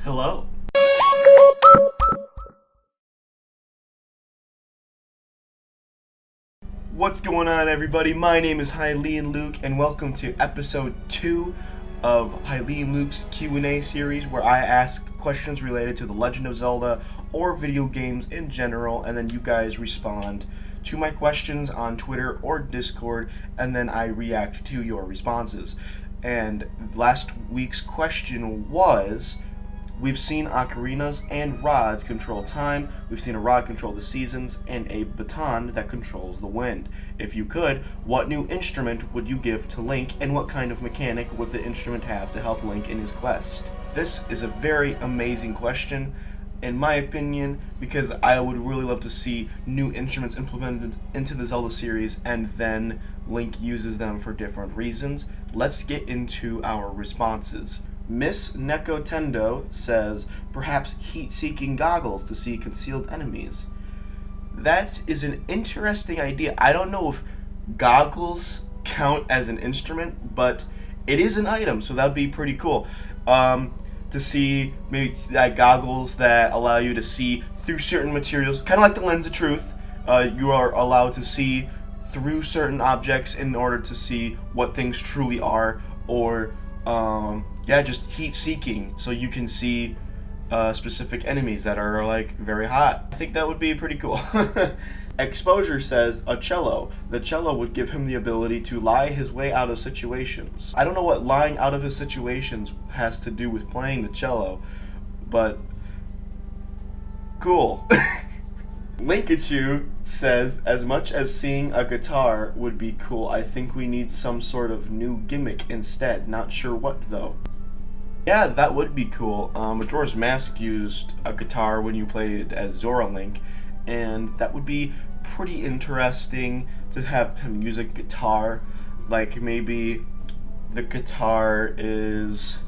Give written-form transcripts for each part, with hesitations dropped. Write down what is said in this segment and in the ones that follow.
Hello. What's going on, everybody? My name is HylianLuke, and welcome to episode 2 of HylianLuke's Q&A series, where I ask questions related to The Legend of Zelda or video games in general, and then you guys respond to my questions on Twitter or Discord, and then I react to your responses. And last week's question was, we've seen ocarinas and rods control time, we've seen a rod control the seasons, and a baton that controls the wind. If you could, what new instrument would you give to Link, and what kind of mechanic would the instrument have to help Link in his quest? This is a very amazing question, in my opinion, because I would really love to see new instruments implemented into the Zelda series, and then Link uses them for different reasons. Let's get into our responses. Miss Neko Tendo says, perhaps heat-seeking goggles to see concealed enemies. That is an interesting idea. I don't know if goggles count as an instrument, but it is an item, so that would be pretty cool. To see maybe goggles that allow you to see through certain materials, kind of like the lens of truth. You are allowed to see through certain objects in order to see what things truly are, or just heat-seeking, so you can see specific enemies that are like very hot. I think that would be pretty cool. Exposure says a cello. The cello would give him the ability to lie his way out of situations. I don't know what lying out of his situations has to do with playing the cello, but cool. Linkachu says, as much as seeing a guitar would be cool, I think we need some sort of new gimmick instead. Not sure what though. Yeah, that would be cool. Majora's Mask used a guitar when you played as Zora Link, and that would be pretty interesting to have him use a guitar. Like, maybe the guitar is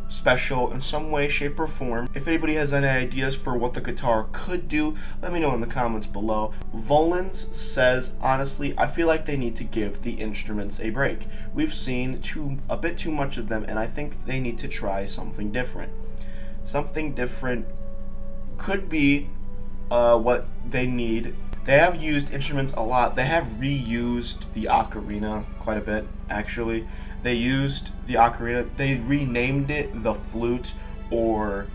special in some way, shape, or form. If anybody has any ideas for what the guitar could do, let me know in the comments below. Volans says, honestly, I feel like they need to give the instruments a break. We've seen a bit too much of them, and I think they need to try something different. Something different could be what they need. They have used instruments a lot. They have reused the ocarina quite a bit, actually. They used the ocarina, they renamed it the flute or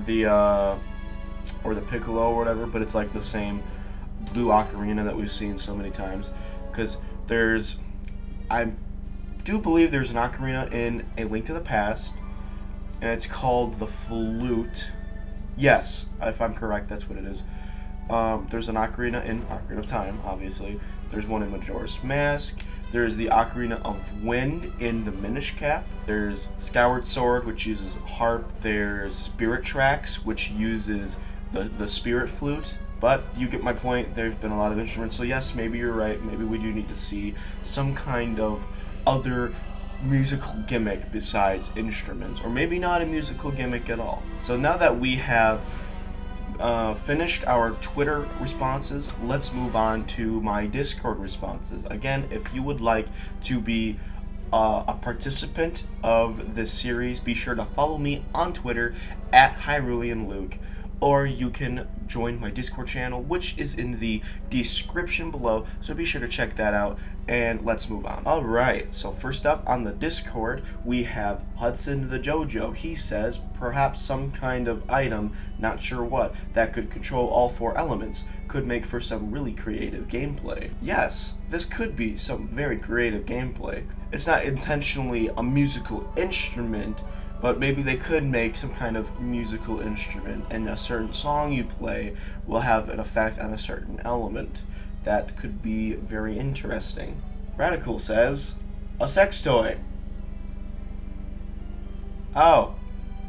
the piccolo or whatever, but it's like the same blue ocarina that we've seen so many times. Because I do believe there's an ocarina in A Link to the Past, and it's called the Flute. Yes, if I'm correct, that's what it is. There's an ocarina in Ocarina of Time, obviously. There's one in Majora's Mask. There's the Ocarina of Wind in the Minish Cap. There's Skyward Sword, which uses harp. There's Spirit Tracks, which uses the Spirit Flute. But you get my point, there's been a lot of instruments, so yes, maybe you're right. Maybe we do need to see some kind of other musical gimmick besides instruments, or maybe not a musical gimmick at all. So now that we have finished our Twitter responses, let's move on to my Discord responses. Again, if you would like to be a participant of this series, be sure to follow me on Twitter at HylianLuke, or you can join my Discord channel, which is in the description below, so be sure to check that out, and let's move on. Alright, so first up on the Discord, we have Hudson the Jojo. He says, perhaps some kind of item, not sure what, that could control all 4 elements, could make for some really creative gameplay. Yes, this could be some very creative gameplay. It's not intentionally a musical instrument, but maybe they could make some kind of musical instrument, and a certain song you play will have an effect on a certain element. That could be very interesting. Radical says, a Sextoy. Oh.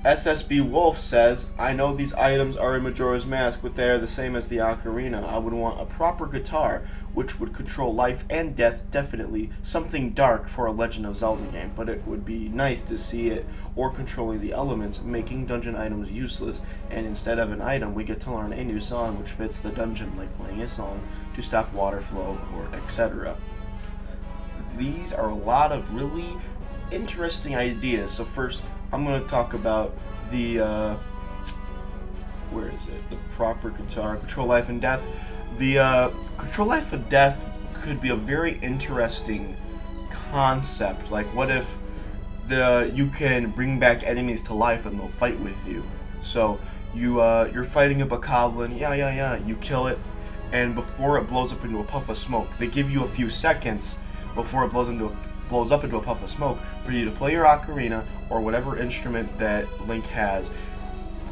SSB Wolf says, I know these items are in Majora's Mask, but they are the same as the ocarina. I would want a proper guitar, which would control life and death, definitely. Something dark for a Legend of Zelda game, but it would be nice to see it, or controlling the elements, making dungeon items useless, and instead of an item, we get to learn a new song which fits the dungeon, like playing a song to stop water flow, or etc. These are a lot of really interesting ideas. So first, I'm going to talk about the where is it? The proper guitar, Control Life and Death. The Control Life and Death could be a very interesting concept. Like, what if you can bring back enemies to life and they'll fight with you? So you're fighting a bokoblin, you kill it, and before it blows up into a puff of smoke, they give you a few seconds before it blows up into a puff of smoke for you to play your ocarina or whatever instrument that Link has.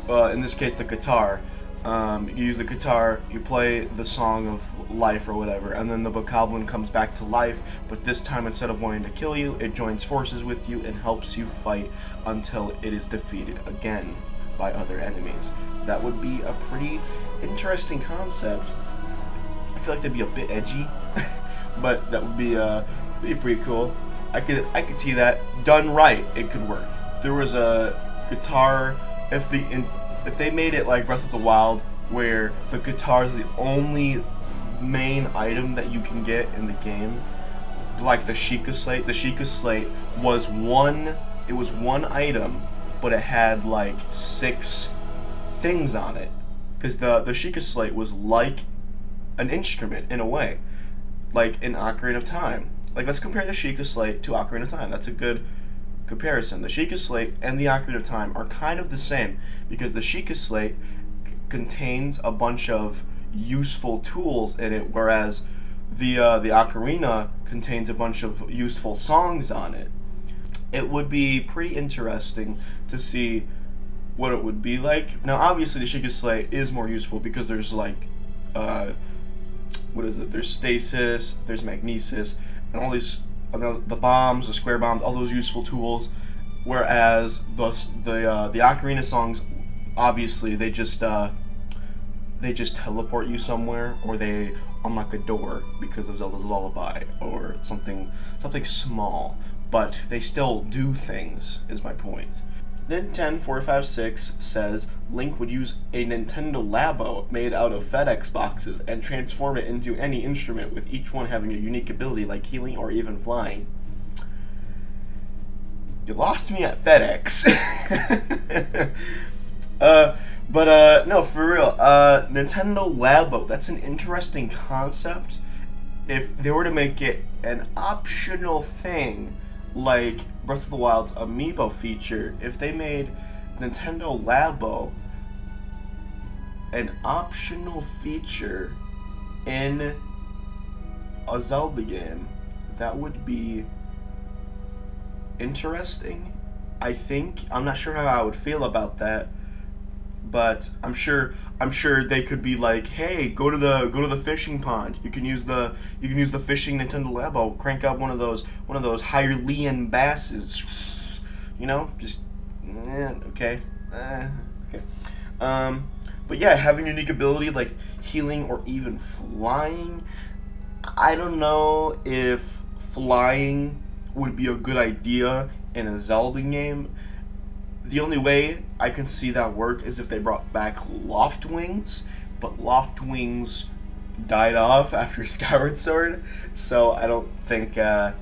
In this case, the guitar. You use the guitar, you play the song of life or whatever, and then the bokoblin comes back to life, but this time instead of wanting to kill you, it joins forces with you and helps you fight until it is defeated again by other enemies. That would be a pretty interesting concept. I feel like that'd be a bit edgy, but that would be pretty cool. I could see that done right. It could work. If there was a guitar, if they made it like Breath of the Wild, where the guitar is the only main item that you can get in the game, like the Sheikah Slate. The Sheikah Slate was one item, but it had like 6 things on it, because the Sheikah Slate was like an instrument in a way, like in Ocarina of Time. Like, let's compare the Sheikah Slate to Ocarina of Time. That's a good comparison. The Sheikah Slate and the Ocarina of Time are kind of the same, because the Sheikah Slate contains a bunch of useful tools in it, whereas the Ocarina contains a bunch of useful songs on it. It would be pretty interesting to see what it would be like. Now, obviously, the Sheikah Slate is more useful because there's like, what is it? There's stasis, there's magnesis, and all these the bombs, the square bombs, all those useful tools. Whereas the Ocarina songs, obviously, they just teleport you somewhere, or they unlock a door because of Zelda's Lullaby, or something small. But they still do things, is my point. Nintendo456 says Link would use a Nintendo Labo made out of FedEx boxes and transform it into any instrument, with each one having a unique ability like healing or even flying. You lost me at FedEx. No, for real. Nintendo Labo, that's an interesting concept. If they were to make it an optional thing, like Breath of the Wild's amiibo feature, if they made Nintendo Labo an optional feature in a Zelda game, that would be interesting. I'm not sure how I would feel about that, but I'm sure they could be like, hey, go to the fishing pond. You can use the fishing Nintendo Labo. Crank up one of those Hylian basses. You know, just okay. Okay. But yeah, having unique ability like healing or even flying. I don't know if flying would be a good idea in a Zelda game. The only way I can see that work is if they brought back Loft Wings, but Loft Wings died off after Skyward Sword, so I don't think that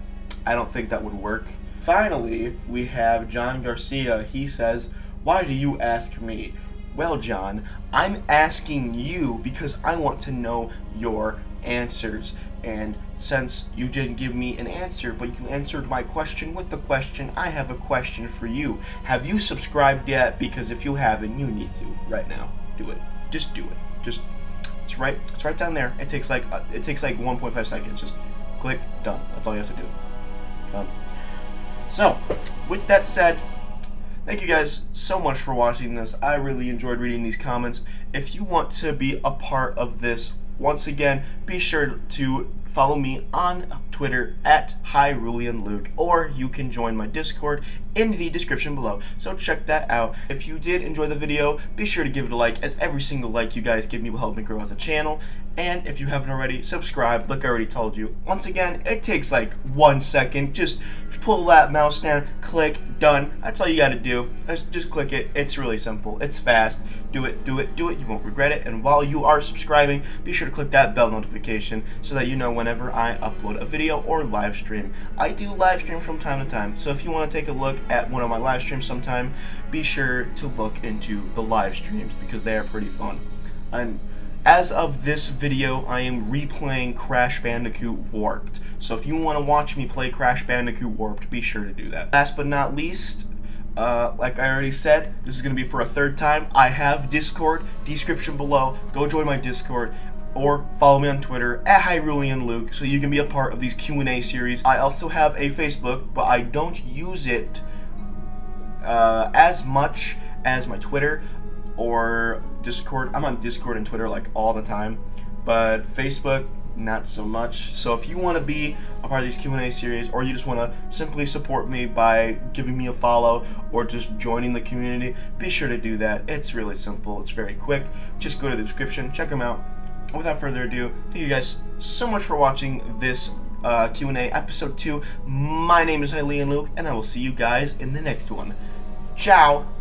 would work. Finally, we have John Garcia. He says, "Why do you ask me?" Well, John, I'm asking you because I want to know your answers. And since you didn't give me an answer, but you answered my question with a question, I have a question for you. Have you subscribed yet? Because if you haven't, you need to right now. Do it. Just do it. It's right down there. It takes like 1.5 seconds. Just click, done. That's all you have to do. Done. So, with that said, thank you guys so much for watching this. I really enjoyed reading these comments. If you want to be a part of this, once again, be sure to follow me on Twitter at HylianLuke, or you can join my Discord in the description below, so check that out. If you did enjoy the video, be sure to give it a like, as every single like you guys give me will help me grow as a channel. And if you haven't already, subscribe, like I already told you. Once again, it takes like 1 second. Just pull that mouse down, click, done. That's all you gotta do. Just click it. It's really simple. It's fast. Do it, do it, do it. You won't regret it. And while you are subscribing, be sure to click that bell notification so that you know whenever I upload a video or live stream. I do live stream from time to time, so if you want to take a look at one of my live streams sometime, be sure to look into the live streams because they are pretty fun. And as of this video, I am replaying Crash Bandicoot Warped. So if you want to watch me play Crash Bandicoot Warped, be sure to do that. Last but not least, like I already said, this is going to be for a third time. I have Discord, description below. Go join my Discord. Or follow me on Twitter at HylianLuke so you can be a part of these Q&A series. I also have a Facebook, but I don't use it as much as my Twitter or Discord. I'm on Discord and Twitter like all the time, but Facebook not so much. So if you want to be a part of these Q&A series, or you just want to simply support me by giving me a follow or just joining the community, be sure to do that. It's really simple. It's very quick. Just go to the description, check them out. Without further ado, thank you guys so much for watching this Q&A episode 2. My name is HylianLuke, and I will see you guys in the next one. Ciao!